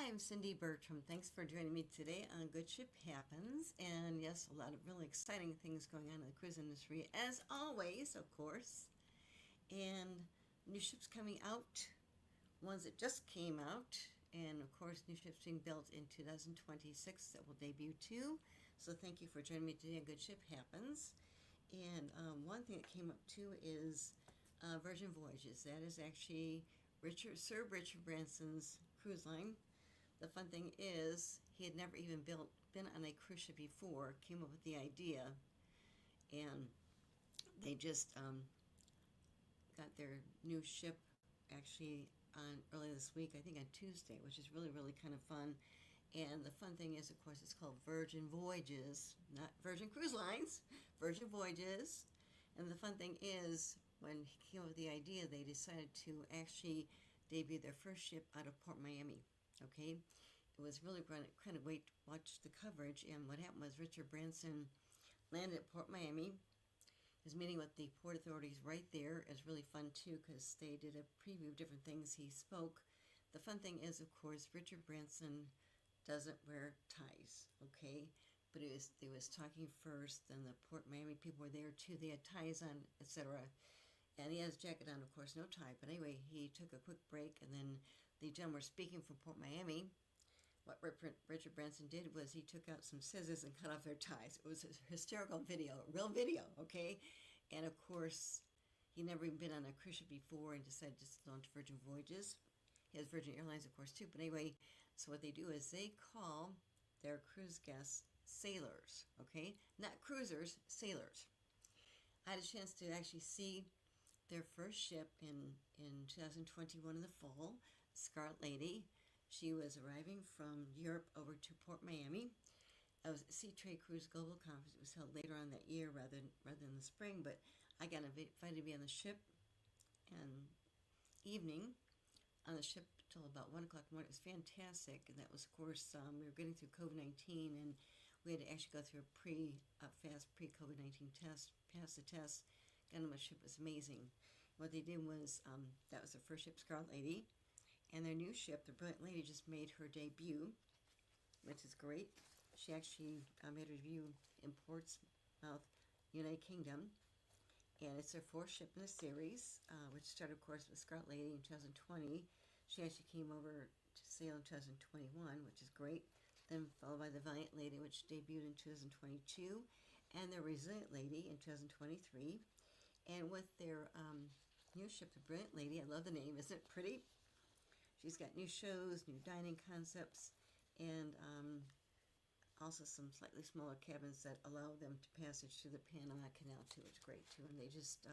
I'm Cindy Bertram. Thanks for joining me today on Good Ship Happens. And yes, a lot of really exciting things going on in the cruise industry, as always, of course. And new ships coming out, ones that just came out, and of course, new ships being built in 2026 that will debut too. So thank you for joining me today on Good Ship Happens. And one thing that came up too is Virgin Voyages. That is actually Sir Richard Branson's cruise line. The fun thing is, he had never even been on a cruise ship before, came up with the idea, and they just got their new ship actually on early this week, I think on Tuesday, which is really, really kind of fun. And the fun thing is, of course, it's called Virgin Voyages, not Virgin Cruise Lines, Virgin Voyages. And the fun thing is, when he came up with the idea, they decided to actually debut their first ship out of Port Miami. Okay, it was really kind of great to watch the coverage. And what happened was Richard Branson landed at Port Miami. His meeting with the port authorities right there is really fun too, because they did a preview of different things he spoke. The fun thing is, of course, Richard Branson doesn't wear ties. Okay, but he was talking first, and the Port Miami people were there too. They had ties on, etc. And he has a jacket on, of course, no tie. But anyway, he took a quick break, and then the gentleman were speaking from Port Miami. What Richard Branson did was he took out some scissors and cut off their ties. It was a hysterical video, real video, okay? And of course, he never even been on a cruise ship before and decided to launch Virgin Voyages. He has Virgin Airlines, of course, too. But anyway, so what they do is they call their cruise guests sailors, okay? Not cruisers, sailors. I had a chance to actually see their first ship in 2021 in the fall, Scarlet Lady. She was arriving from Europe over to Port Miami. It was a Sea Trade Cruise Global Conference. It was held later on that year rather than the spring, but I got invited to be on the ship and evening on the ship till about 1 o'clock in the morning. It was fantastic, and that was, of course, we were getting through COVID-19, and we had to actually go through a fast pre-COVID-19 test, pass the test. Got on the ship. It was amazing. What they did was, that was their first ship, Scarlet Lady, and their new ship, the Brilliant Lady, just made her debut, which is great. She actually made her debut in Portsmouth, United Kingdom, and it's their fourth ship in the series, which started, of course, with Scarlet Lady in 2020. She actually came over to sail in 2021, which is great. Then followed by the Valiant Lady, which debuted in 2022, and the Resilient Lady in 2023. And with their new ship, the Brilliant Lady, I love the name, isn't it pretty? She's got new shows, new dining concepts, and also some slightly smaller cabins that allow them to passage through the Panama Canal too, which is great too. And they just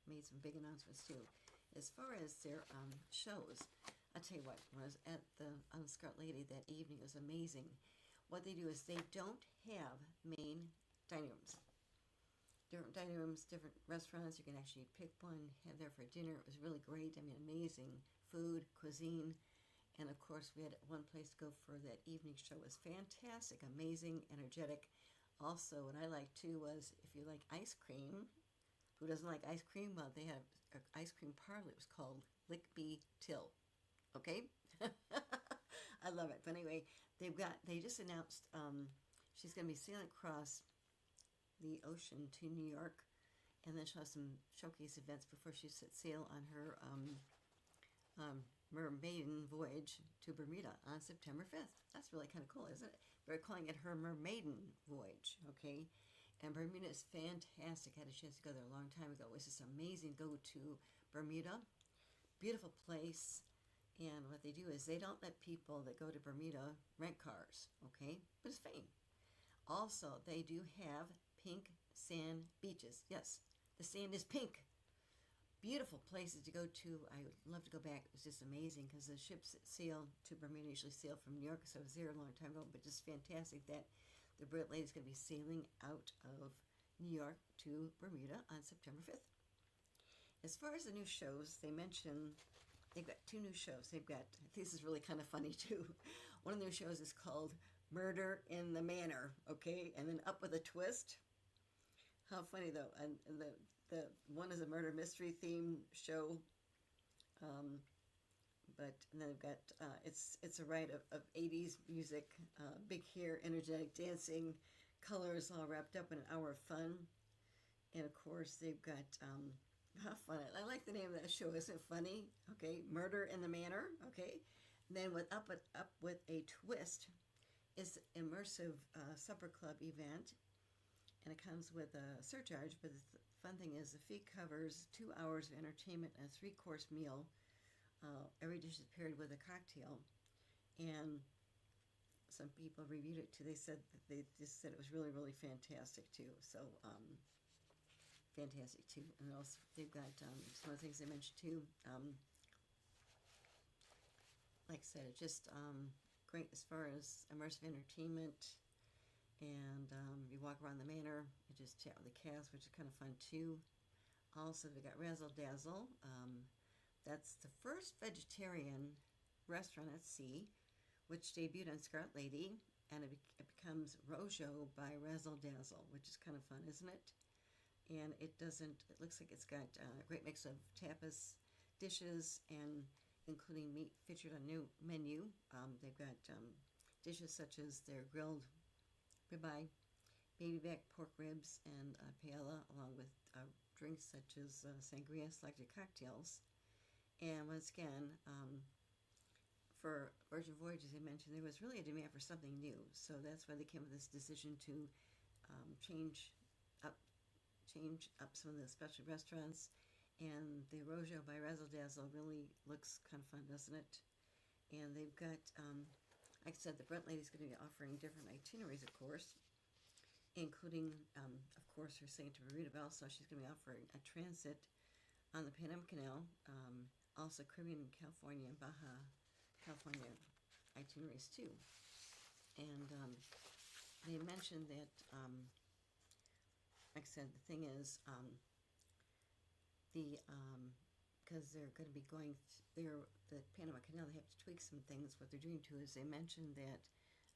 made some big announcements too. As far as their shows, I'll tell you what, when I was at the Scarlet Lady that evening, it was amazing. What they do is they don't have main dining rooms. Different dining rooms, different restaurants. You can actually pick one, have there for dinner. It was really great. I mean, amazing food, cuisine, and of course we had one place to go for that evening show. It was fantastic, amazing, energetic. Also, what I liked too was, if you like ice cream, who doesn't like ice cream? Well, they have an ice cream parlor. It was called Lickby Till. Okay, I love it. But anyway, they just announced she's going to be sailing across the ocean to New York, and then she'll have some showcase events before she sets sail on her mermaiden voyage to Bermuda on September 5th. That's really kind of cool, isn't it? They're calling it her mermaiden voyage, okay? And Bermuda is fantastic. I had a chance to go there a long time ago. It was just amazing to go to Bermuda. Beautiful place. And what they do is they don't let people that go to Bermuda rent cars, okay? But it's fine. Also, they do have pink sand beaches. Yes, the sand is pink. Beautiful places to go to. I would love to go back. It was just amazing because the ships that sail to Bermuda usually sail from New York, so I was there a long time ago, but just fantastic that the Brilliant Lady is going to be sailing out of New York to Bermuda on September 5th. As far as the new shows, they mentioned they've got two new shows. This is really kind of funny too. One of the new shows is called Murder in the Manor, okay? And then Up with a Twist. How funny though. And the one is a murder mystery theme show but and then they've got it's a ride of 80s music, big hair, energetic dancing, colors all wrapped up in an hour of fun. And of course, they've got how fun! I like the name of that show. Isn't it funny? Okay, Murder in the Manor. Okay, and then with up with a twist is immersive supper club event, and it comes with a surcharge. But the fun thing is, the fee covers 2 hours of entertainment and a three-course meal. Every dish is paired with a cocktail, and some people reviewed it too. They said that they just said it was really, really fantastic too. So fantastic too. And also they've got some of the things they mentioned too. Like I said, it's just great as far as immersive entertainment. And you walk around the manor, you just chat with the cast, which is kind of fun too. Also, we got Razzle Dazzle. That's the first vegetarian restaurant at sea, which debuted on Scarlet Lady, and it becomes Rojo by Razzle Dazzle, which is kind of fun, isn't it? And it looks like it's got a great mix of tapas dishes, and including meat featured on new menu. They've got dishes such as their grilled ribeye, baby back pork ribs, and paella, along with drinks such as sangria, selected cocktails. And once again, for Virgin Voyages, they mentioned there was really a demand for something new. So that's why they came with this decision to change up some of the special restaurants. And the Rojo by Razzle Dazzle really looks kind of fun, doesn't it? And they've got, like I said, the Brent Lady's going to be offering different itineraries, of course, including, of course, her Santa Marita Bell. So she's going to be offering a transit on the Panama Canal, also Caribbean, California, and Baja California itineraries too. And they mentioned that, like I said, the thing is, because they're going to be going the Panama Canal, they have to tweak some things. What they're doing too is they mentioned that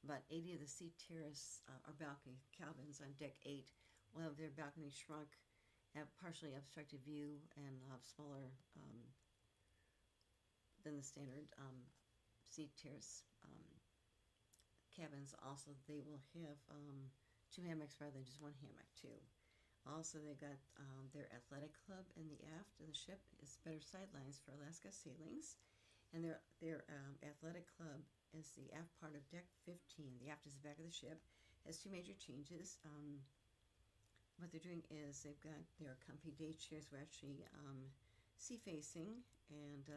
about 80 of the sea terrace or balcony cabins on deck 8 will have their balcony shrunk, have partially obstructed view, and have smaller than the standard sea terrace cabins. Also, they will have 2 hammocks rather than just 1 hammock too. Also, they got their athletic club in the aft of the ship is better sidelines for Alaska sailings, and their athletic club is the aft part of deck 15. The aft is the back of the ship. Has 2 major changes. What they're doing is they've got their comfy day chairs were actually sea facing, and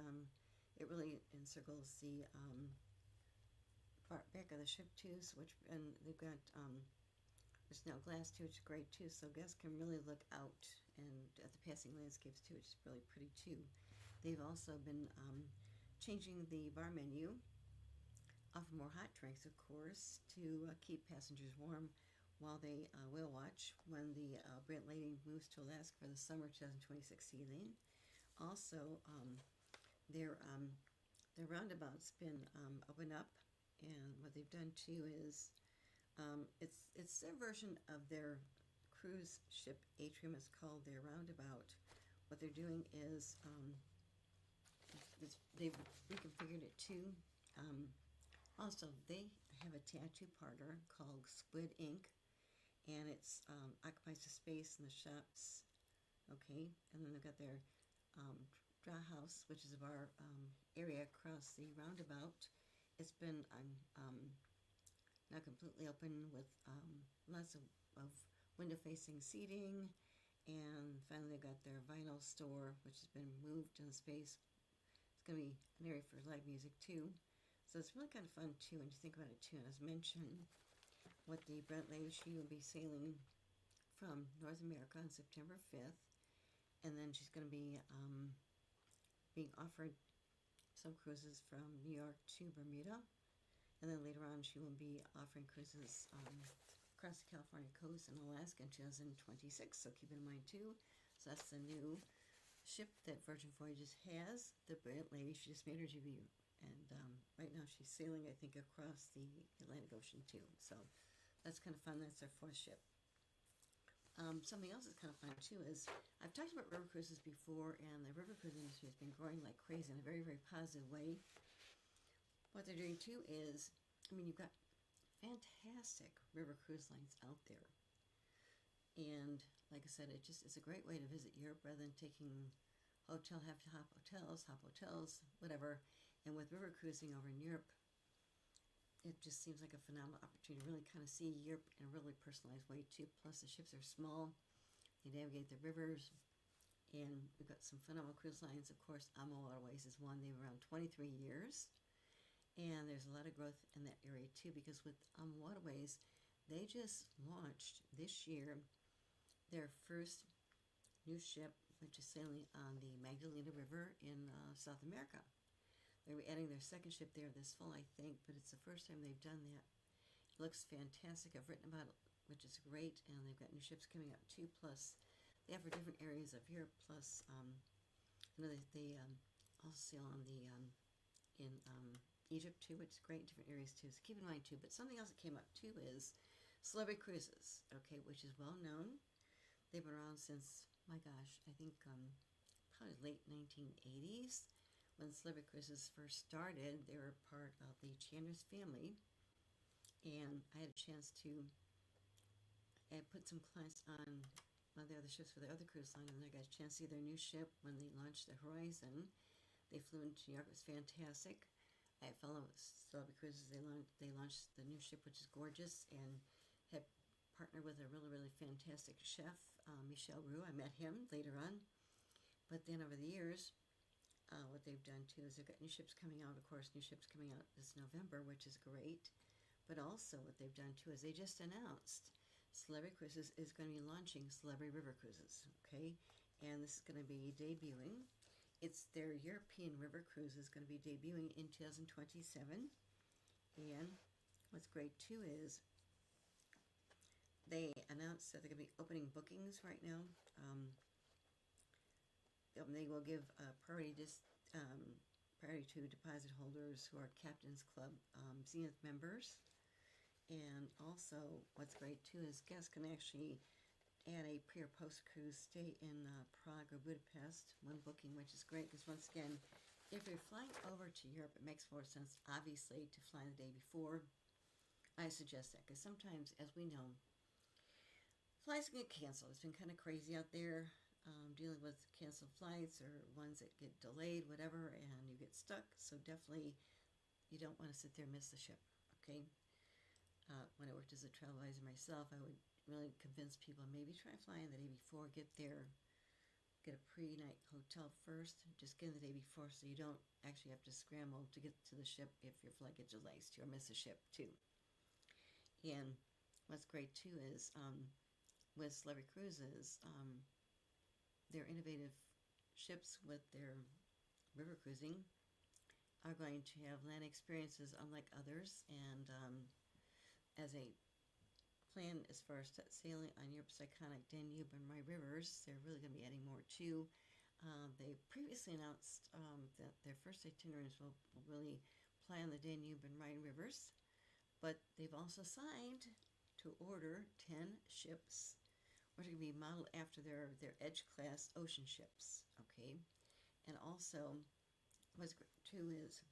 it really encircles the back of the ship too. So and they've got there's now glass too, which is great too. So guests can really look out and at the passing landscapes too, which is really pretty too. They've also been changing the bar menu, offer more hot drinks, of course, to keep passengers warm while they whale watch when the Brent Lady moves to Alaska for the summer 2026 sailing. Also, their roundabout's been opened up, and what they've done too is it's their version of their cruise ship atrium. It's called their roundabout. What they're doing is they've reconfigured it too. Also, they have a tattoo parlor called Squid Ink, and it's occupies the space in the shops. Okay, and then they've got their draw house, which is a bar area across the roundabout. It's been now completely open with lots of window-facing seating, and finally they got their vinyl store, which has been moved in the space. It's going to be an area for live music too. So it's really kind of fun too when you think about it too. And as mentioned, what the Brent Lady, she will be sailing from North America on September 5th, and then she's going to be being offered some cruises from New York to Bermuda, and then later on she will be offering cruises across the California coast and Alaska in 2026. So keep it in mind too. So that's the new ship that Virgin Voyages has, the Brent Lady. She just made her debut, and right now she's sailing, I think, across the Atlantic Ocean too. So that's kind of fun. That's their 4th ship. Something else that's kind of fun too is I've talked about river cruises before, and the river cruise industry has been growing like crazy in a very, very positive way. What they're doing too is, I mean, you've got fantastic river cruise lines out there. And like I said, it just is a great way to visit Europe rather than taking hop hotels, whatever. And with river cruising over in Europe, it just seems like a phenomenal opportunity to really kind of see Europe in a really personalized way too. Plus the ships are small, they navigate the rivers, and we've got some phenomenal cruise lines. Of course, AMO Waterways is one. They were around 23 years, and there's a lot of growth in that area too, because with AMO Waterways, they just launched this year their first new ship, which is sailing on the Magdalena River in South America. They're adding their second ship there this fall, I think, but it's the first time they've done that. It looks fantastic. I've written about it, which is great, and they've got new ships coming out too. Plus, they have for different areas of Europe. Plus, you know, they also sail on the in Egypt too, which is great. Different areas too. So keep in mind too. But something else that came up too is Celebrity Cruises. Okay, which is well known. They've been around since, my gosh, I think probably late 1980s. When Celebrity Cruises first started, they were part of the Chandler's family, and I had a chance to put some clients on one of the other ships for the other cruise line, and I got a chance to see their new ship when they launched the Horizon. They flew into New York. It was fantastic. I follow Celebrity Cruises. They launched the new ship, which is gorgeous, and had partnered with a really, really fantastic chef, Michel Roux. I met him later on. But then over the years, what they've done too is they've got new ships coming out. Of course, new ships coming out this November, which is great. But also what they've done too is they just announced Celebrity Cruises is going to be launching Celebrity River Cruises, okay? And this is going to be debuting. It's their European River Cruise is going to be debuting in 2027. And what's great too is they announced that they're going to be opening bookings right now. They will give priority to deposit holders who are Captain's Club Zenith members. And also, what's great too is guests can actually add a pre or post cruise stay in Prague or Budapest when booking, which is great because once again, if you're flying over to Europe, it makes more sense, obviously, to fly the day before. I suggest that because sometimes, as we know, flights can get canceled. It's been kind of crazy out there. Dealing with canceled flights or ones that get delayed, whatever, and you get stuck. So definitely, you don't want to sit there and miss the ship, okay? When I worked as a travel advisor myself, I would really convince people maybe try flying the day before, get there, get a pre-night hotel first, just get in the day before so you don't actually have to scramble to get to the ship if your flight gets delayed or miss a ship too. And what's great too is with Celebrity Cruises, their innovative ships with their river cruising are going to have land experiences unlike others, and as a plan as far as sailing on Europe's iconic Danube and Rhine rivers, they're really going to be adding more too. They previously announced that their first itineraries will really play on the Danube and Rhine rivers, but they've also signed to order 10 ships which are going to be modeled after their Edge class ocean ships, okay? And also, what's great too is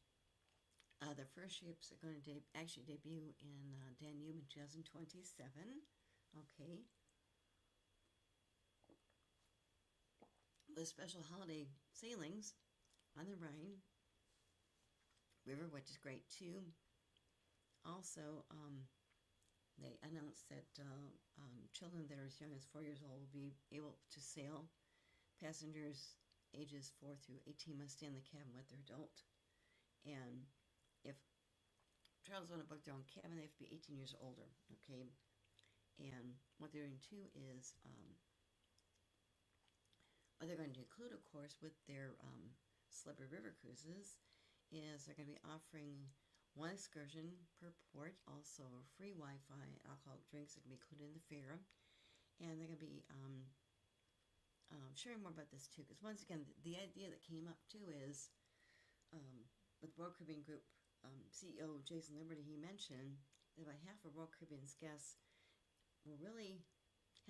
their first ships are going to actually debut in Danube in 2027, okay? With special holiday sailings on the Rhine River, which is great too. Also, they announced that children that are as young as 4 years old will be able to sail. Passengers ages 4 through 18 must stay in the cabin with their adult. And if travelers want to book their own cabin, they have to be 18 years or older, okay? And what they're doing too is, what they're going to include, of course, with their Celebrity River Cruises is they're going to be offering one excursion per port, also free Wi-Fi, alcoholic drinks that can be included in the fare, and they're going to be sharing more about this too. Because once again, the idea that came up too is with Royal Caribbean Group CEO Jason Liberty, he mentioned that about half of Royal Caribbean's guests were really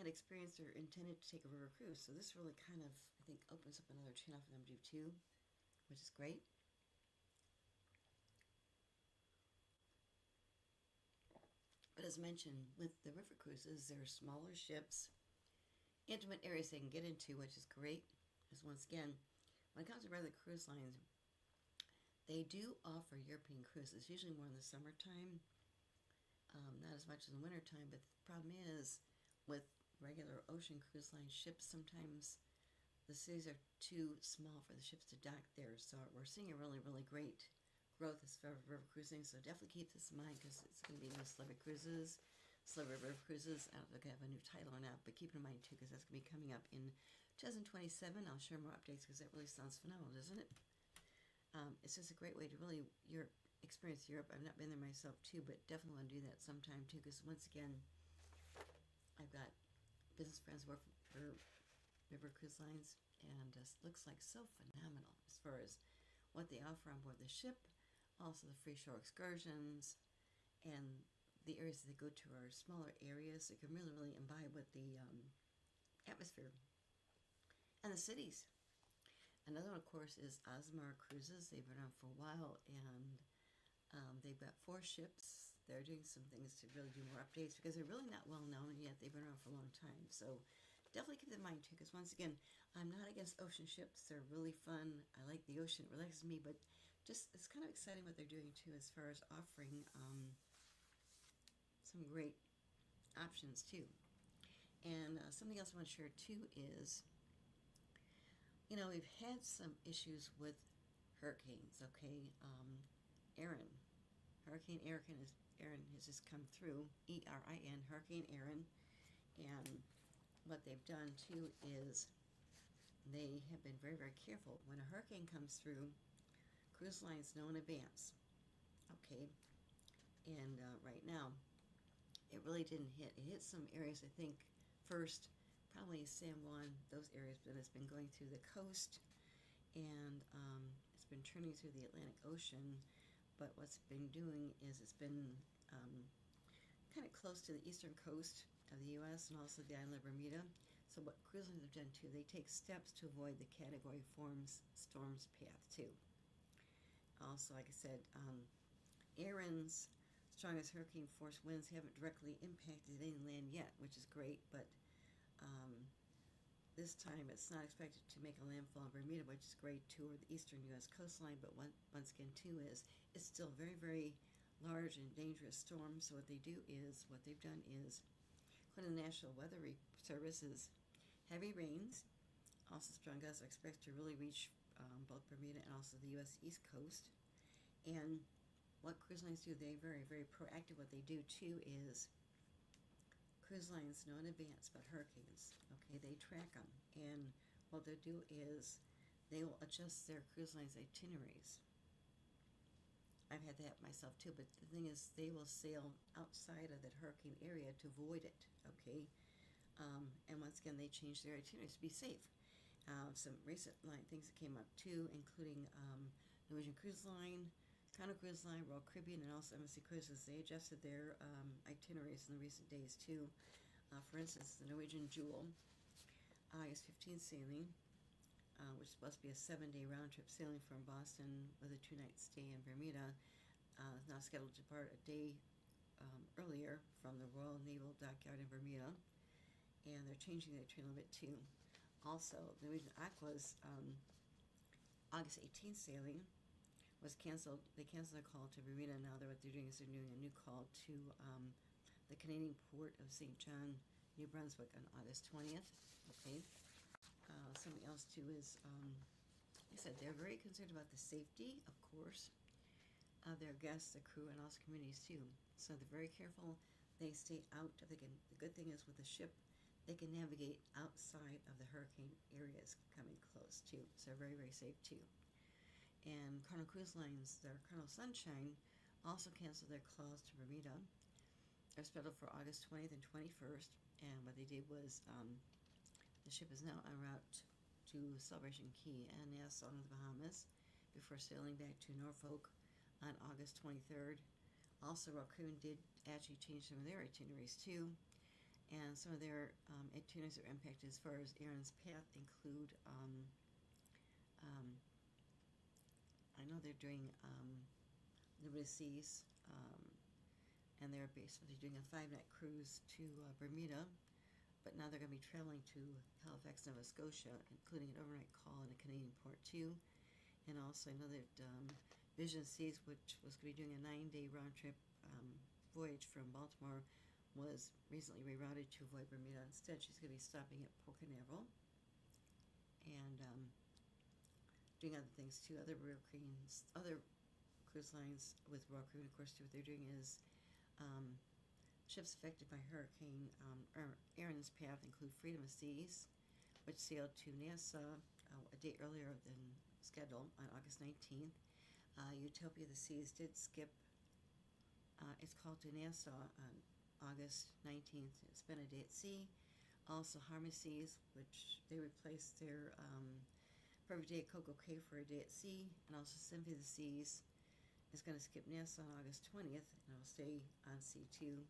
had experienced or intended to take a river cruise. So this really kind of, I think, opens up another channel for them to do too, which is great. But as mentioned, with the river cruises, they're smaller ships, intimate areas they can get into, which is great. Because once again, when it comes to regular cruise lines, they do offer European cruises, usually more in the summertime, not as much in the wintertime. But the problem is, with regular ocean cruise line ships, sometimes the cities are too small for the ships to dock there. So we're seeing a really, really great growth as far as river cruising. So definitely keep this in mind because it's going to be new Celebrity Cruises, Celebrity River Cruises. I don't know if I have a new title or not, but keep it in mind too because that's going to be coming up in 2027. I'll share more updates because that really sounds phenomenal, doesn't it? It's just a great way to really experience Europe. I've not been there myself too, but definitely want to do that sometime too because once again, I've got business friends who work for river cruise lines, and it looks like so phenomenal as far as what they offer on board the ship, also the free shore excursions, and the areas that they go to are smaller areas that can really, really imbibe with the atmosphere and the cities. Another one, of course, is Osmar Cruises. They've been around for a while, and they've got 4 ships. They're doing some things to really do more updates because they're really not well known, and yet they've been around for a long time. So definitely keep that in mind too, because once again, I'm not against ocean ships. They're really fun. I like the ocean. It relaxes me, but just it's kind of exciting what they're doing too as far as offering some great options too. And something else I want to share too is, we've had some issues with hurricanes, okay? Erin. Hurricane Erin has just come through, ERIN, Hurricane Erin. And what they've done too is they have been very, very careful. When a hurricane comes through, cruise lines know in advance, okay? And right now, it really didn't hit. It hit some areas, I think, first, probably San Juan, those areas, but it's been going through the coast, and it's been turning through the Atlantic Ocean. But what's been doing is it's been kind of close to the eastern coast of the U.S. and also the island of Bermuda. So what cruise lines have done too, they take steps to avoid the Category 4 storms path too. Also, like I said, Erin's strongest hurricane force winds haven't directly impacted any land yet, which is great, but this time it's not expected to make a landfall in Bermuda, which is great too, or the eastern U.S. coastline, but once again too is it's still very, very large and dangerous storm. So what they've done is, according to the National Weather Service, heavy rains, also strong gusts are expected to really reach both Bermuda and also the U.S. East Coast. And what cruise lines do, they're very, very proactive. What they do too is cruise lines know in advance about hurricanes. Okay, they track them, and what they'll do is they will adjust their cruise lines' itineraries. I've had that myself too, but the thing is, they will sail outside of that hurricane area to avoid it. Okay, and once again, they change their itineraries to be safe. Some recent things that came up too, including Norwegian Cruise Line, Continental Cruise Line, Royal Caribbean, and also MSC Cruises. They adjusted their itineraries in the recent days too. For instance, the Norwegian Jewel, August 15th sailing, which is supposed to be a 7-day round-trip sailing from Boston with a 2-night stay in Bermuda, is now scheduled to depart a day earlier from the Royal Naval Dockyard in Bermuda, and they're changing their train limit too. Also, the Norwegian Aqua's August 18th sailing was canceled. They canceled their call to Bermuda. Now what they're doing is they're doing a new call to the Canadian port of St. John, New Brunswick on August 20th. Okay. Something else too is, like I said, they're very concerned about the safety, of course, of their guests, the crew, and also communities too. So they're very careful. They stay out. The good thing is with the ship, they can navigate outside of the hurricane areas coming close too. So they're very, very safe too. And Carnival Cruise Lines, their Carnival Sunshine, also canceled their calls to Bermuda. They're scheduled for August 20th and 21st. And what they did was, the ship is now en route to Celebration Key and Nassau in the Bahamas before sailing back to Norfolk on August 23rd. Also, Royal Caribbean did actually change some of their itineraries too. And some of their itineraries that are impacted as far as Erin's path include, I know they're doing Liberty Seas, and they're basically doing a 5-night cruise to Bermuda, but now they're going to be traveling to Halifax, Nova Scotia, including an overnight call in a Canadian port too. And also I know that Vision Seas, which was going to be doing a 9-day round trip voyage from Baltimore, was recently rerouted to avoid Bermuda. Instead, she's going to be stopping at Port Canaveral and doing other things too. Other cruise lines with Royal Caribbean, of course, too, what they're doing is ships affected by Hurricane Erin's path include Freedom of Seas, which sailed to Nassau a day earlier than scheduled on August 19th. Utopia of the Seas did skip. It's called to Nassau on August 19th. Spent a day at sea. Also, Harmony Seas, which they replaced their Perfect Day at Coco Cay for a day at sea, and also Symphony of the Seas is going to skip Nassau on August 20th, and it'll stay on sea too.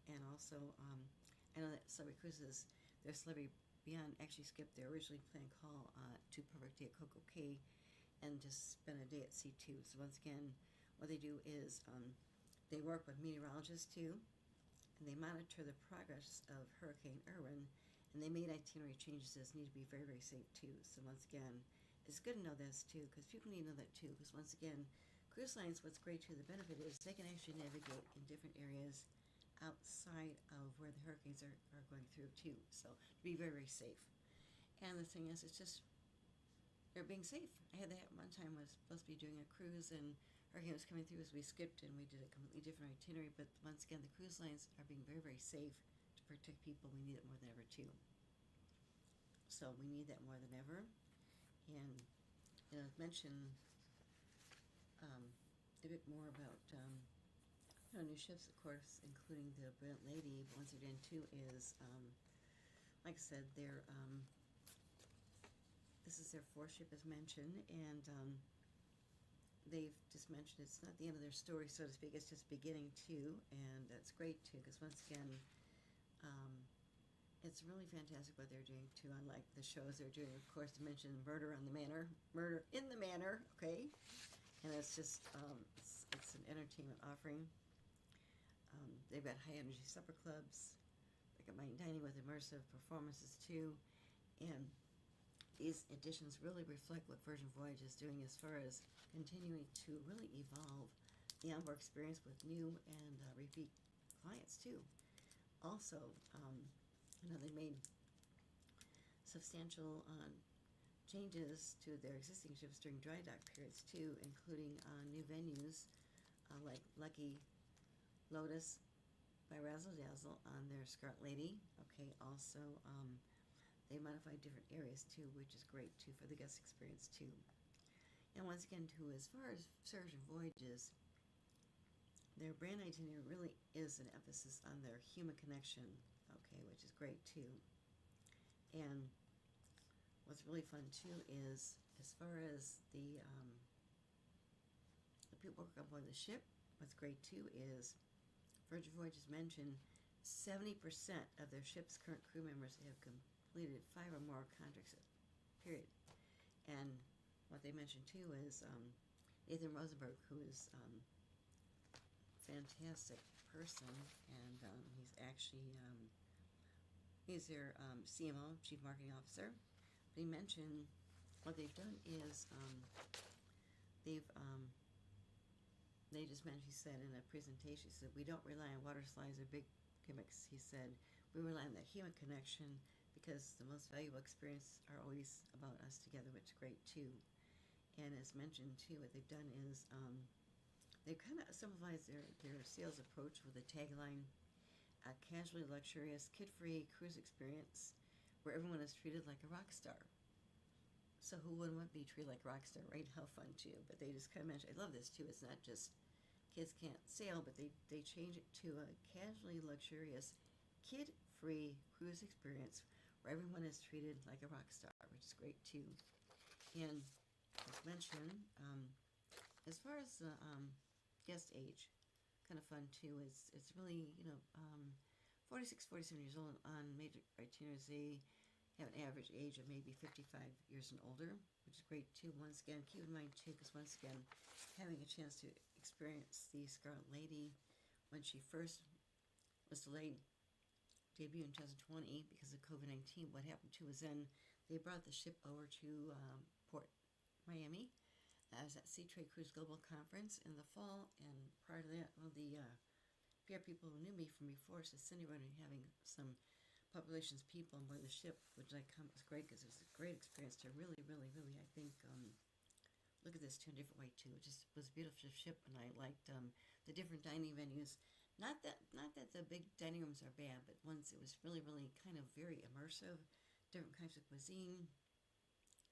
And also, I know that Celebrity Cruises, their Celebrity Beyond actually skipped their originally planned call to Perfect Day at Coco Cay and just spend a day at sea too. So once again, what they do is they work with meteorologists too, and they monitor the progress of Hurricane Irwin, and they made itinerary changes that need to be very, very safe too. So once again, it's good to know this too, because people need to know that too, because once again, cruise lines, what's great too, the benefit is they can actually navigate in different areas outside of where the hurricanes are going through too. So to be very, very safe. And the thing is, it's just, they're being safe. I had that one time, I was supposed to be doing a cruise and hurricane was coming through, so we skipped and we did a completely different itinerary. But once again, the cruise lines are being very, very safe to protect people. We need it more than ever too. So we need that more than ever. And mention a bit more about new ships, of course, including the Brilliant Lady. But once again, too, is like I said, this is their 4th ship, as mentioned, and they've just mentioned it's not the end of their story, so to speak. It's just beginning too, and that's great too, because once again, it's really fantastic what they're doing too. Unlike the shows they're doing, of course, to mention Murder in the Manor, okay, and it's just it's an entertainment offering. They've got high energy supper clubs. They got dining with immersive performances too, and these editions really reflect what Virgin Voyage is doing as far as continuing to really evolve the onboard experience with new and repeat clients too. Also, they made substantial changes to their existing ships during dry dock periods too, including new venues like Lucky Lotus by Razzle Dazzle on their Scarlet Lady. Okay, also they modified different areas too, which is great too for the guest experience too. And once again too, as far as Virgin Voyages, their brand itinerary really is an emphasis on their human connection, okay, which is great too. And what's really fun too is, as far as the people work on board the ship, what's great too is Virgin Voyages mentioned 70% of their ship's current crew members have completed 5 or more contracts, period. And what they mentioned too is Nathan Rosenberg, who is fantastic person, and he's actually he's their CMO, Chief Marketing Officer. But he mentioned what they've done is they just mentioned, he said in a presentation, he said, we don't rely on water slides or big gimmicks. He said, we rely on that human connection because the most valuable experience are always about us together, which is great too. And as mentioned too, what they've done is they've kind of simplified their sales approach with a tagline, a casually luxurious, kid-free cruise experience where everyone is treated like a rock star. So who wouldn't want to be treated like a rock star, right? How fun too. But they just kind of mentioned, I love this too, it's not just kids can't sail, but they change it to a casually luxurious, kid-free cruise experience where everyone is treated like a rock star, which is great too. And as mentioned, as far as the guest age, kind of fun too, it's really, 46, 47 years old on major itineraries. They have an average age of maybe 55 years and older, which is great too. Once again, keep in mind too, because once again, having a chance to experience the Scarlet Lady, when she first was delayed debut in 2020 because of COVID-19, what happened too is then they brought the ship over to Port Miami. I was at Sea Trade Cruise Global Conference in the fall, and prior to that, well, the PR people who knew me from before said, Cindy, we're having some populations people on board the ship, which I come was great because it was a great experience to really, I think, look at this too in a different way too. It just was a beautiful ship, and I liked the different dining venues. Not that the big dining rooms are bad, but once it was really kind of very immersive, different kinds of cuisine.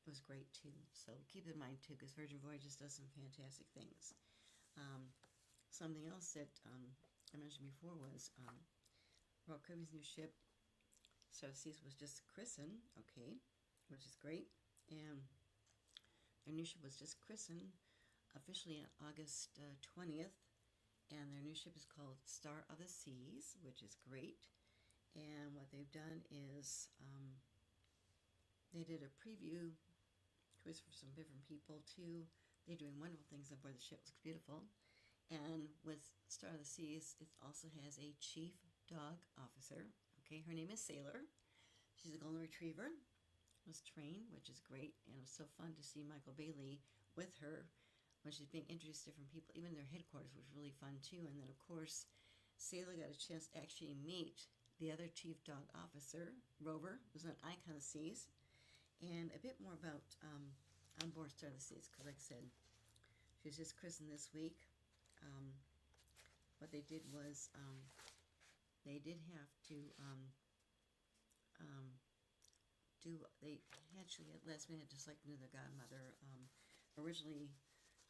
It was great too. So keep in mind too, because Virgin Voyages does some fantastic things. Something else that I mentioned before was Royal Caribbean's new ship, Star of the Seas, was just christened, okay, which is great. And their new ship was just christened officially on August 20th. And their new ship is called Star of the Seas, which is great. And what they've done is they did a preview cruise for some different people too. They're doing wonderful things on board the ship. It looks beautiful. And with Star of the Seas, it also has a chief dog officer. Okay, her name is Sailor. She's a golden retriever. Was trained, which is great, and it was so fun to see Michael Bailey with her when she's being introduced to different people. Even their headquarters was really fun too. And then of course, Sailor got a chance to actually meet the other chief dog officer, Rover, who's an icon of the seas. And a bit more about on board Star of the Seas, because like I said, she was just christened this week. What they did was they did have to they actually at last minute just like knew their godmother. Originally,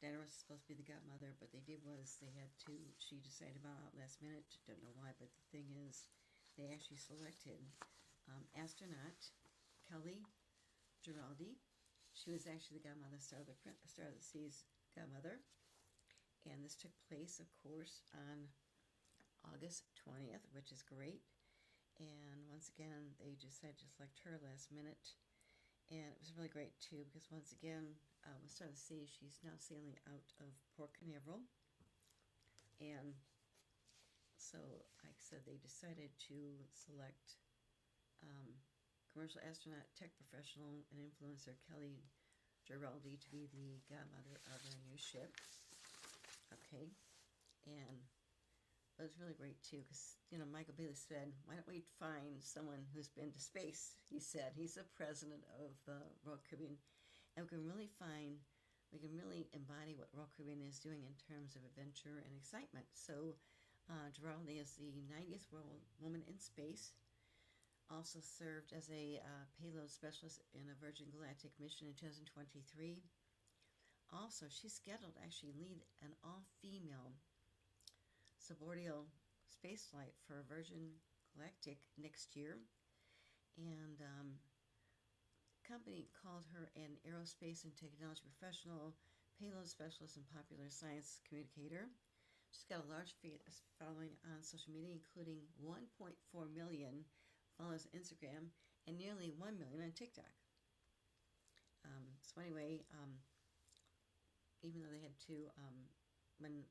Diana was supposed to be the godmother, but they did was she decided about last minute, don't know why, but the thing is, they actually selected astronaut Kelly Giraldi. She was actually the godmother, Star of the Seas godmother. And this took place, of course, on August 20th, which is great. And once again, they decided to select her last minute. And it was really great, too, because once again, with Star of the Seas, she's now sailing out of Port Canaveral. And so, like I said, they decided to select commercial astronaut, tech professional, and influencer Kelly Giraldi to be the godmother of our new ship. Okay, and it was really great too, because Michael Bailey said, "Why don't we find someone who's been to space?" He said he's the president of Royal Caribbean, and we can really embody what Royal Caribbean is doing in terms of adventure and excitement. So, Giraldi is the 90th woman in space. Also served as a payload specialist in a Virgin Galactic mission in 2023. Also, she's scheduled to actually lead an all-female suborbital spaceflight for Virgin Galactic next year. And company called her an aerospace and technology professional, payload specialist, and popular science communicator. She's got a large following on social media, including 1.4 million followers on Instagram and nearly 1 million on TikTok. So anyway, even though they had when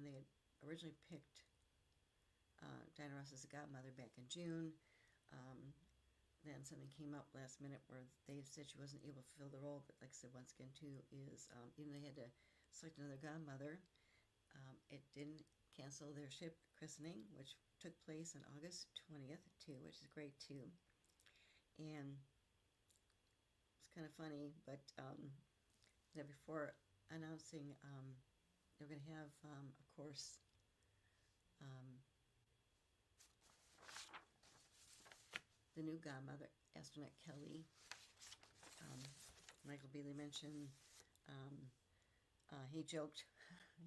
they had originally picked Diana Ross as a godmother back in June, then something came up last minute where they said she wasn't able to fulfill the role. But like I said, once again too, is even though they had to select another godmother, it didn't cancel their ship christening, which took place on August 20th too, which is great too. And it's kind of funny, but that before announcing, they're going to have, of course, the new godmother, astronaut Kelly. Michael Bailey mentioned, he joked,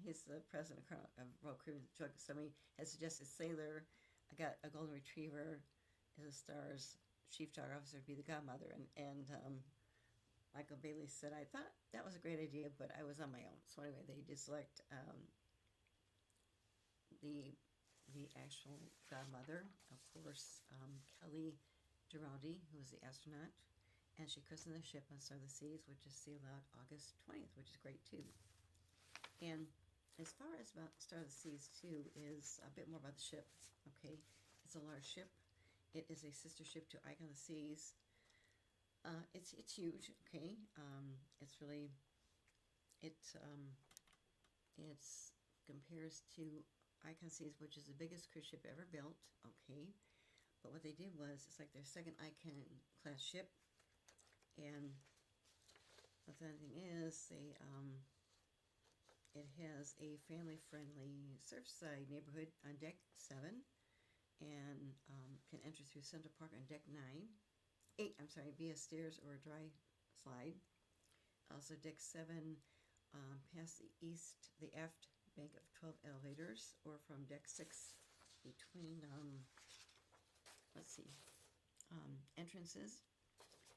he's the president of Royal Caribbean, somebody has suggested Sailor, I got a golden retriever as a Star's chief dog officer to be the godmother, and Michael Bailey said, I thought that was a great idea, but I was on my own. So anyway, they did select the actual godmother, of course, Kelly Giraldi, who was the astronaut, and she christened the ship on Star of the Seas, which is sailed out August 20th, which is great too. And as far as about Star of the Seas too is a bit more about the ship. Okay, it's a large ship. It is a sister ship to Icon of the Seas. It's huge. Okay, it's really it's compares to Icon Seas, which is the biggest cruise ship ever built. Okay, but what they did was it's like their second Icon class ship, and the other thing is it has a family-friendly Surfside neighborhood on deck 7, and can enter through Central Park on deck 8. I'm sorry, via stairs or a dry slide. Also, deck 7 past the aft bank of 12 elevators, or from deck 6 between entrances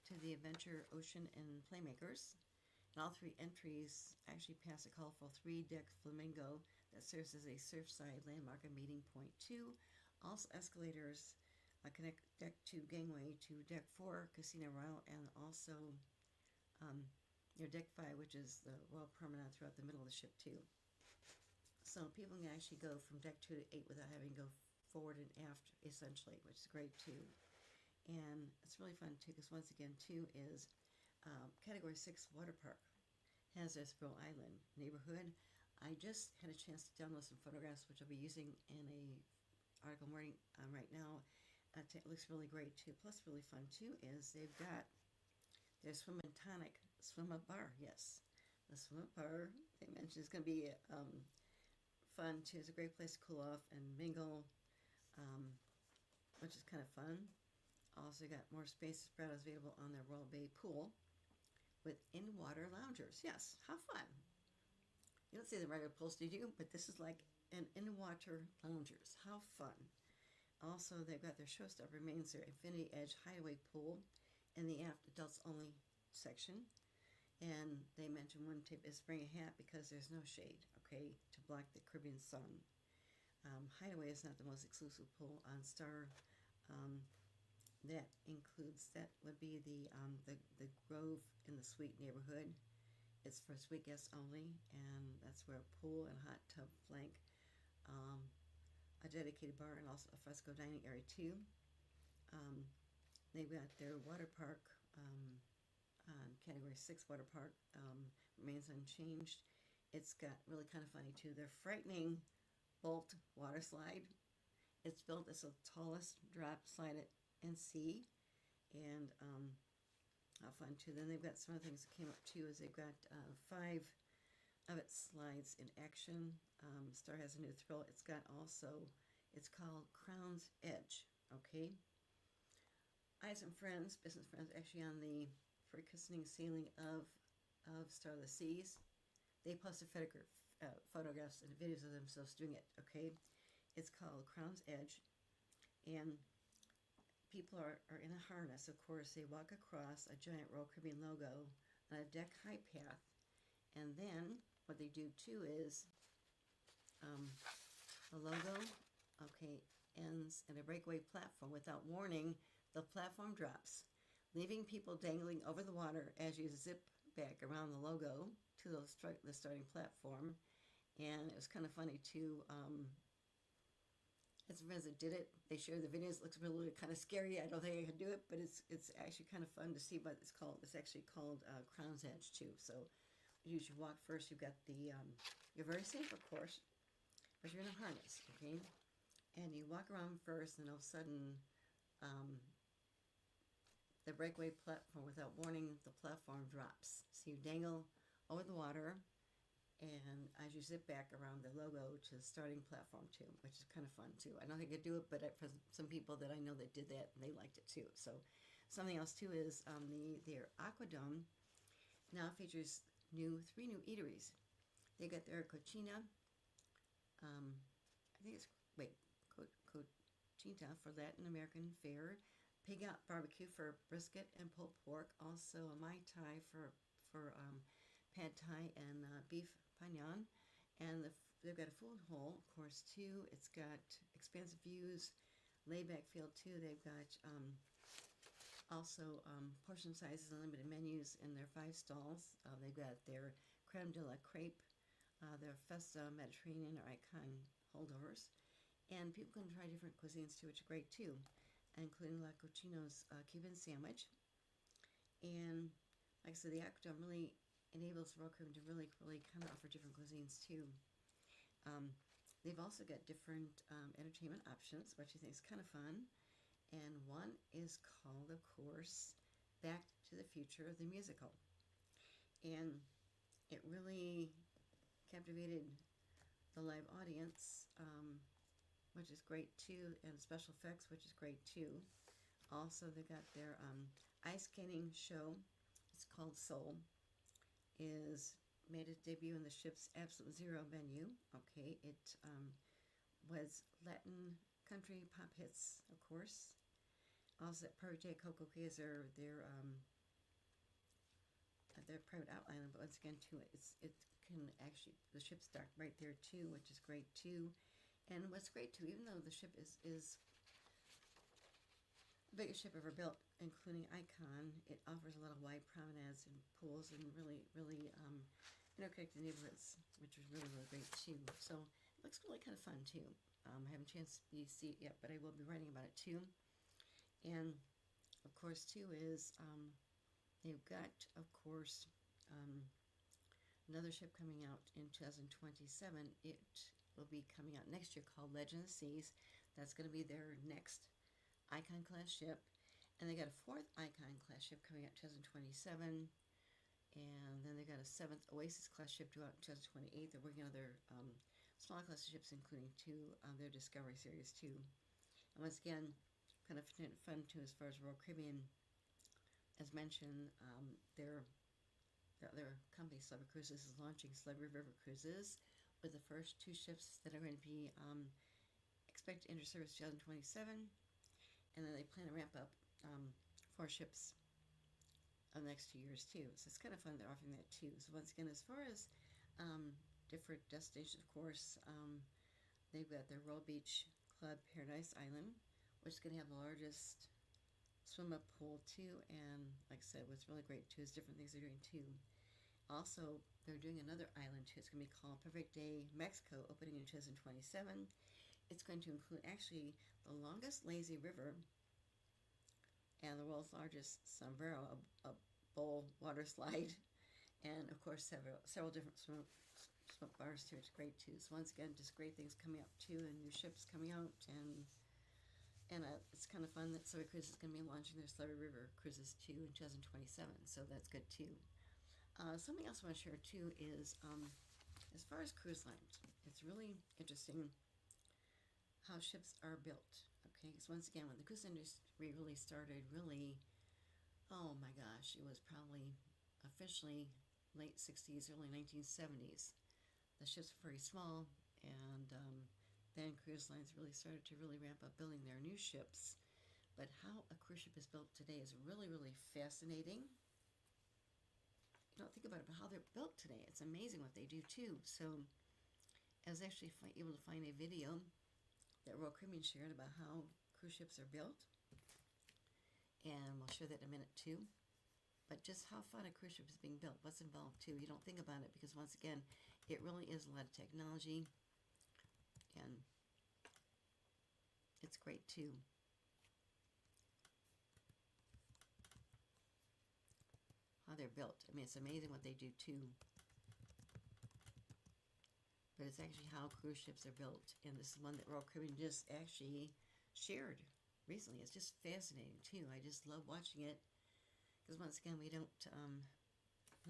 to the Adventure, Ocean, and Playmakers. And all three entries actually pass a colorful 3-deck flamingo that serves as a surfside landmark and meeting point 2. Also, escalators connect deck 2 gangway to deck 4 Casino Royale, and also your deck 5, which is the Royal Promenade throughout the middle of the ship too. So people can actually go from deck 2 to 8 without having to go forward and aft, essentially, which is great too. And it's really fun too, because once again too is Category 6 Water Park has Espero Island neighborhood. I just had a chance to download some photographs, which I'll be using in a article I'm writing right now. It looks really great too. Plus, really fun too is they've got their Swim and Tonic Swim Up Bar. Yes, the Swim Up Bar they mentioned is going to be fun too. It's a great place to cool off and mingle, which is kind of fun. Also got more space spread available on their Royal Bay pool with in-water loungers. Yes, how fun. You don't see the regular pools, do you? But this is like an in-water loungers. How fun. Also, they've got their showstopper remains their Infinity Edge Hideaway pool in the aft adults only section. And they mentioned one tip is bring a hat because there's no shade, okay, to block the Caribbean sun. Hideaway is not the most exclusive pool on Star. That would be the Grove in the Suite neighborhood. It's for suite guests only, and that's where a pool and hot tub flank a dedicated bar and also a fresco dining area too. They've got their water park, Category 6 water park, remains unchanged. It's got really kind of funny too. Their frightening Bolt water slide. It's built as the tallest drop slide at NC, and how fun too. Then they've got some other things that came up too. Is they've got 5 of its slides in action. Star has a new thrill. It's called Crown's Edge. Okay. I have some friends, business friends, actually on the pre-christening sailing of Star of the Seas. They posted photographs and videos of themselves doing it. Okay. It's called Crown's Edge, and people are in a harness. Of course, they walk across a giant Royal Caribbean logo on a deck high path, and then what they do too is the logo, okay, ends at a breakaway platform. Without warning, the platform drops, leaving people dangling over the water as you zip back around the logo to the starting platform. And it was kind of funny too. As friends that did it, they shared the videos. It looks really kind of scary. I don't think I could do it, but it's actually kind of fun to see what it's called. It's actually called Crown's Edge too. So you should walk first. You've got you're very safe, of course, but you're in a harness, okay? And you walk around first, and all of a sudden, the breakaway platform, without warning, the platform drops. So you dangle over the water, and as you zip back around the logo to the starting platform too, which is kind of fun too. I don't think I could do it, but for some people that I know that did that, they liked it too. So something else too is their Aquadome now features 3 new eateries. They got their Cochina, I think it's Cochita for Latin American fare, Pig Out Barbecue for brisket and pulled pork, also a Mai Tai for pad thai and beef panyan, and they've got a food hall, of course, too. It's got expansive views, layback field too. They've got also portion sizes and limited menus in their 5 stalls. They've got their creme de la crepe their Festa Mediterranean or Icon holdovers. And people can try different cuisines too, which is great too, including La Cucina's Cuban sandwich. And like I said, the Aquadome really enables Royal Caribbean to really kind of offer different cuisines too. They've also got different entertainment options, which I think is kind of fun. And one is called, of course, Back to the Future, the musical. And it really captivated the live audience, which is great too, and special effects, which is great too. Also, they got their ice skating show. It's called Soul. Is made its debut in the ship's Absolute Zero venue. Okay, it was Latin country pop hits, of course. Also, at Parque Coco is their private outline, but once again, too, it can actually, the ship's docked right there too, which is great too. And what's great too, even though the ship is the biggest ship ever built, including Icon, it offers a lot of wide promenades and pools and really interconnected neighborhoods, which is really great too. So it looks really kind of fun too. I haven't a chance to see it yet, but I will be writing about it too. And of course too is they've got, of course, another ship coming out in 2027. It will be coming out next year called Legend of the Seas. That's going to be their next Icon class ship. And they got a 4th Icon class ship coming out in 2027. And then they got a 7th Oasis class ship due out in 2028. They're working on their small class ships, including 2 on their Discovery series too. And once again, kind of fun too as far as Royal Caribbean. As mentioned, their company, Celebrity Cruises, is launching Celebrity River Cruises with the first 2 ships that are going to be expected to enter service 2027. And then they plan to ramp up 4 ships in the next 2 years too. So it's kind of fun they're offering that too. So once again, as far as different destinations, of course, they've got their Royal Beach Club Paradise Island, which is going to have the largest swim-up pool too. And like I said, what's really great too is different things they're doing too. Also, they're doing another island too. It's going to be called Perfect Day Mexico, opening in 2027. It's going to include actually the longest lazy river and the world's largest sombrero, a bowl water slide, and of course several different swim bars too. It's great too. So once again, just great things coming up too, and new ships coming out, and it's kind of fun that Celebrity Cruises is going to be launching their Celebrity River Cruises too in 2027. So that's good too. Something else I want to share too is as far as cruise lines, it's really interesting how ships are built. Okay, because once again, when the cruise industry really started, oh my gosh, it was probably officially late 60s, early 1970s. The ships were very small, and then cruise lines really started to ramp up building their new ships. But how a cruise ship is built today is really fascinating. You don't think about it, but how they're built today, it's amazing what they do too. So I was actually able to find a video that Royal Caribbean shared about how cruise ships are built, and we'll share that in a minute too. But just how fun a cruise ship is being built, what's involved too. You don't think about it because once again, it really is a lot of technology, and it's great too. How they're built. I mean, it's amazing what they do too. But it's actually how cruise ships are built. And this is one that Royal Caribbean just actually shared recently. It's just fascinating too. I just love watching it. Because once again, we don't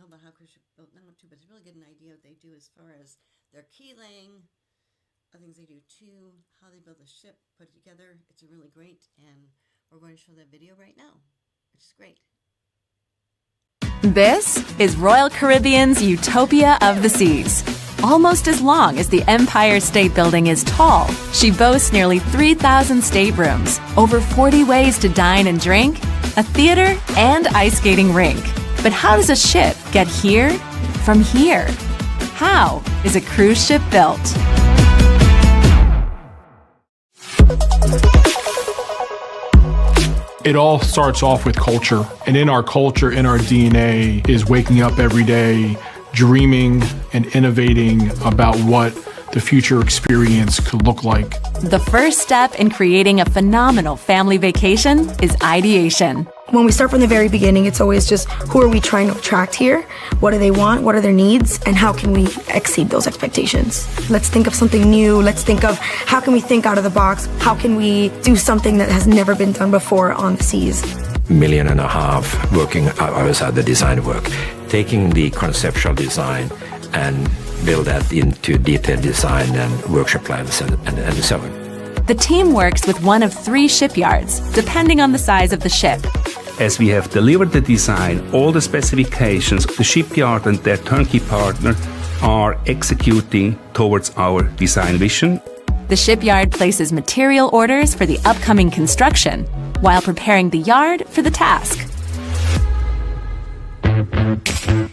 know about how cruise ships are built now too, but it's really get an idea what they do as far as their key laying, other things they do too, how they build the ship, put it together. It's really great. And we're going to show that video right now, which is great. This is Royal Caribbean's Utopia of the Seas. Almost as long as the Empire State Building is tall, she boasts nearly 3,000 staterooms, over 40 ways to dine and drink, a theater, and ice skating rink. But how does a ship get here from here? How is a cruise ship built? It all starts off with culture. And in our culture, in our DNA, is waking up every day, dreaming and innovating about what the future experience could look like. The first step in creating a phenomenal family vacation is ideation. When we start from the very beginning, it's always just who are we trying to attract here? What do they want? What are their needs? And how can we exceed those expectations? Let's think of something new. Let's think of how can we think out of the box? How can we do something that has never been done before on the seas? $1.5 million working hours at the design work. Taking the conceptual design and build that into detailed design and workshop plans and so on. The team works with one of 3 shipyards, depending on the size of the ship. As we have delivered the design, all the specifications, the shipyard and their turnkey partner are executing towards our design vision. The shipyard places material orders for the upcoming construction, while preparing the yard for the task.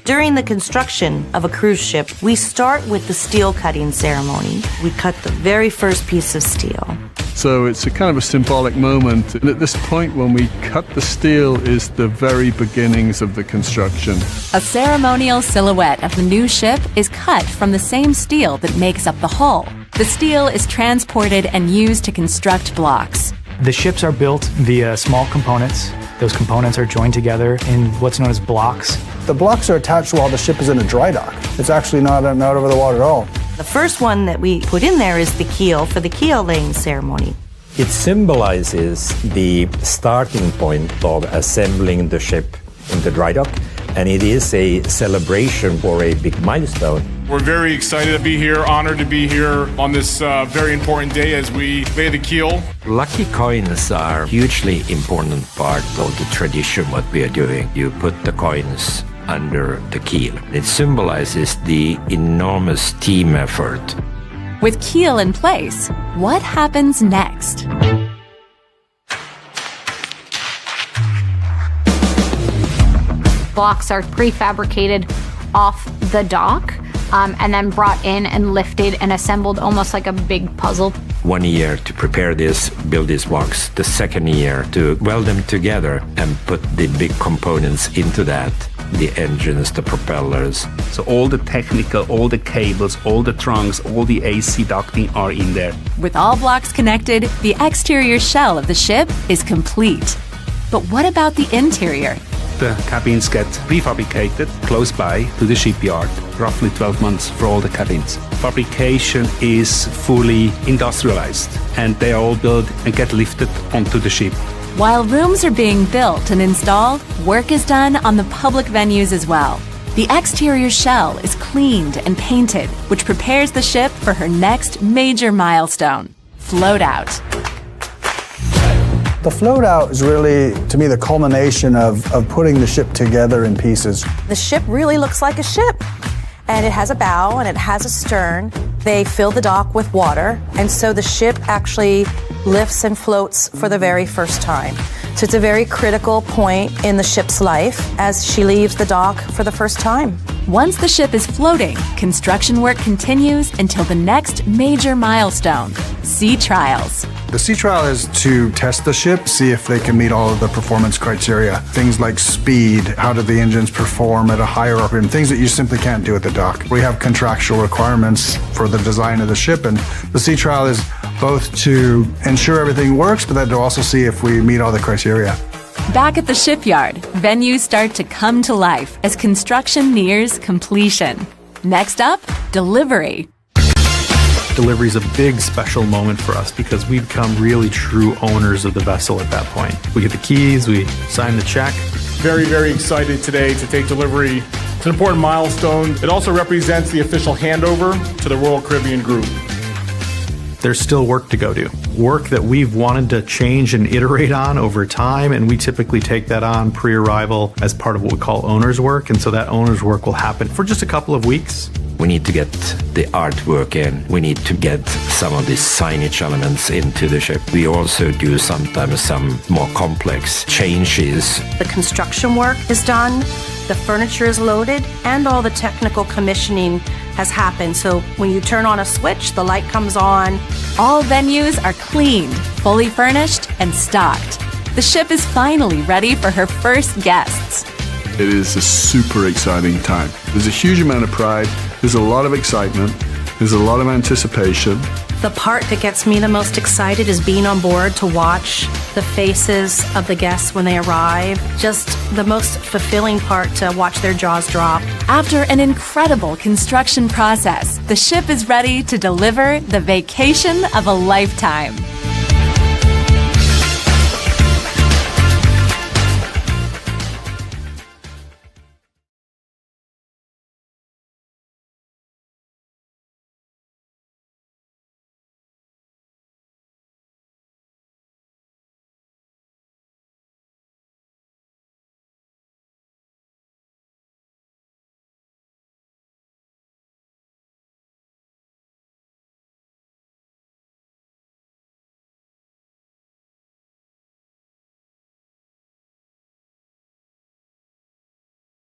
During the construction of a cruise ship, we start with the steel cutting ceremony. We cut the very first piece of steel. So it's a kind of a symbolic moment. And at this point, when we cut the steel, is the very beginnings of the construction. A ceremonial silhouette of the new ship is cut from the same steel that makes up the hull. The steel is transported and used to construct blocks. The ships are built via small components. Those components are joined together in what's known as blocks. The blocks are attached while the ship is in a dry dock. It's actually not over the water at all. The first one that we put in there is the keel for the keel laying ceremony. It symbolizes the starting point of assembling the ship in the dry dock, and it is a celebration for a big milestone. We're very excited to be here, honored to be here on this very important day as we lay the keel. Lucky coins are a hugely important part of the tradition, what we are doing. You put the coins under the keel. It symbolizes the enormous team effort. With keel in place, what happens next? Blocks are prefabricated off the dock and then brought in and lifted and assembled almost like a big puzzle. 1 year to prepare this, build these blocks. The second year to weld them together and put the big components into that. The engines, the propellers. So all the technical, all the cables, all the trunks, all the AC ducting are in there. With all blocks connected, the exterior shell of the ship is complete. But what about the interior? The cabins get prefabricated close by to the shipyard, roughly 12 months for all the cabins. Fabrication is fully industrialized, and they are all built and get lifted onto the ship. While rooms are being built and installed, work is done on the public venues as well. The exterior shell is cleaned and painted, which prepares the ship for her next major milestone, float out. The float out is really, to me, the culmination of putting the ship together in pieces. The ship really looks like a ship. And it has a bow and it has a stern. They fill the dock with water, and so the ship actually lifts and floats for the very first time. So it's a very critical point in the ship's life as she leaves the dock for the first time. Once the ship is floating, construction work continues until the next major milestone, sea trials. The sea trial is to test the ship, see if they can meet all of the performance criteria. Things like speed, how do the engines perform at a higher RPM, things that you simply can't do at the dock. We have contractual requirements for the design of the ship, and the sea trial is both to ensure everything works, but then to also see if we meet all the criteria. Back at the shipyard, venues start to come to life as construction nears completion. Next up, delivery. Delivery is a big special moment for us because we become really true owners of the vessel at that point. We get the keys, we sign the check. Very, very excited today to take delivery. It's an important milestone. It also represents the official handover to the Royal Caribbean Group. There's still work to go do. Work that we've wanted to change and iterate on over time, and we typically take that on pre-arrival as part of what we call owner's work, and so that owner's work will happen for just a couple of weeks. We need to get the artwork in. We need to get some of the signage elements into the ship. We also do sometimes some more complex changes. The construction work is done, the furniture is loaded, and all the technical commissioning has happened. So when you turn on a switch, the light comes on. All venues are cleaned, fully furnished, and stocked. The ship is finally ready for her first guests. It is a super exciting time. There's a huge amount of pride, there's a lot of excitement, there's a lot of anticipation. The part that gets me the most excited is being on board to watch the faces of the guests when they arrive. Just the most fulfilling part to watch their jaws drop. After an incredible construction process, the ship is ready to deliver the vacation of a lifetime.